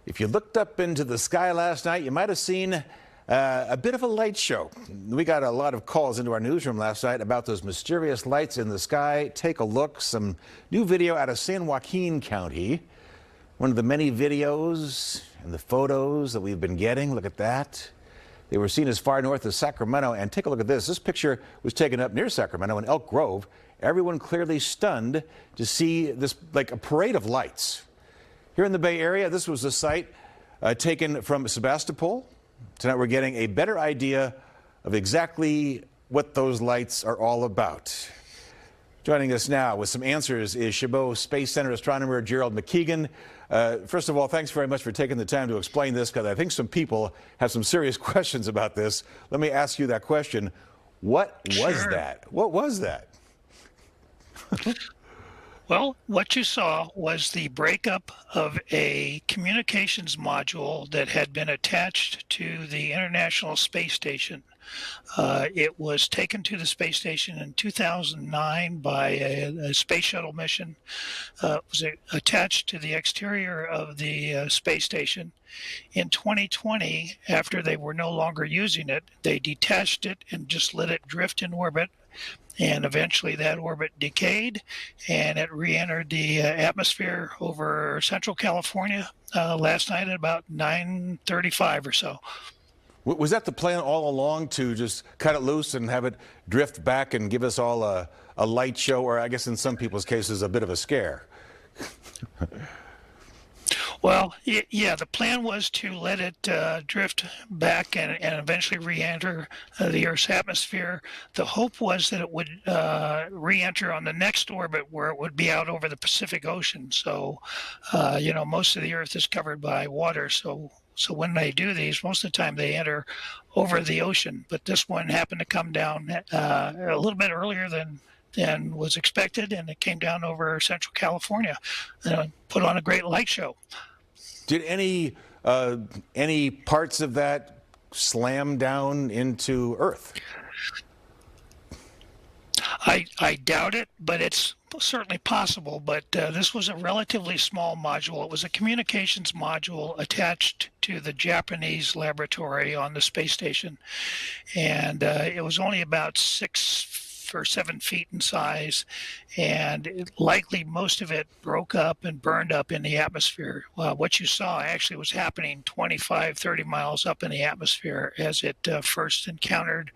If you looked up into the sky last night, you might have seen a bit of a light show. We got a lot of calls into our newsroom last night about those mysterious lights in the sky. Take a look. Some new video out of San Joaquin County. One of the many videos and the photos that we've been getting. Look at that. They were seen as far north as Sacramento. And take a look at this. This picture was taken up near Sacramento in Elk Grove. Everyone clearly stunned to see this, like a parade of lights. Here in the Bay Area, this was a site taken from Sebastopol. Tonight we're getting a better idea of exactly what those lights are all about. Joining us now with some answers is Chabot Space Center astronomer Gerald McKeegan. First of all, thanks very much for taking the time to explain this, because I think some people have some serious questions about this. Let me ask you that question. What was that? What was that? Well, what you saw was the breakup of a communications module that had been attached to the International Space Station. It was taken to the space station in 2009 by a space shuttle mission. It was attached to the exterior of the space station. In 2020, after they were no longer using it, they detached it and just let it drift in orbit. And eventually that orbit decayed and it re-entered the atmosphere over Central California last night at about 9:35 or so. Was that the plan all along, to just cut it loose and have it drift back and give us all a light show, or I guess in some people's cases a bit of a scare? Well, yeah, the plan was to let it drift back and eventually re-enter the Earth's atmosphere. The hope was that it would re-enter on the next orbit, where it would be out over the Pacific Ocean. So, most of the Earth is covered by water. So when they do these, most of the time they enter over the ocean. But this one happened to come down a little bit earlier than was expected, and it came down over Central California and put on a great light show. Did any parts of that slam down into Earth? I doubt it, but it's certainly possible. But this was a relatively small module. It was a communications module attached to the Japanese laboratory on the space station, and it was only about 6 or 7 feet in size, and likely most of it broke up and burned up in the atmosphere. What you saw actually was happening 25, 30 miles up in the atmosphere as it first encountered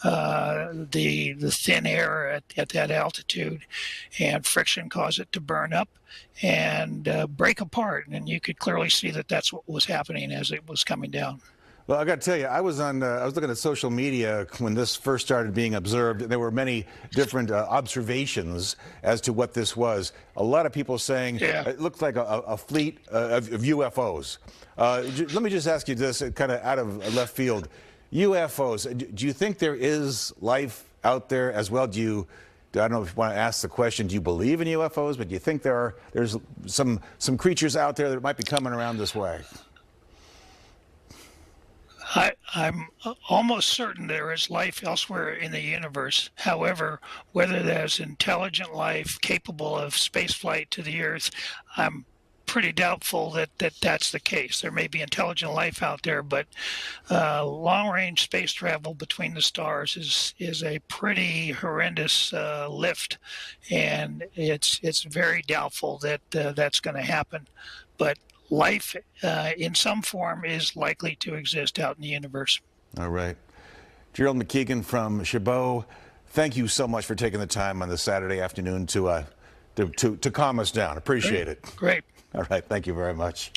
the thin air at that altitude, and friction caused it to burn up and break apart. And you could clearly see that that's what was happening as it was coming down. Well, I got to tell you, I was looking at social media when this first started being observed. There were many different observations as to what this was. A lot of people saying it looked like a fleet of UFOs. Let me just ask you this, kind of out of left field. UFOs, do you think there is life out there as well? I don't know if you want to ask the question, do you believe in UFOs, but do you think there's some creatures out there that might be coming around this way? I'm almost certain there is life elsewhere in the universe. However, whether there's intelligent life capable of spaceflight to the Earth, I'm pretty doubtful that that's the case. There may be intelligent life out there, but long-range space travel between the stars is a pretty horrendous lift, and it's very doubtful that that's going to happen. But life in some form is likely to exist out in the universe. All right. Gerald McKeegan from Chabot, thank you so much for taking the time on this Saturday afternoon to calm us down. Appreciate it. Great. All right. Thank you very much.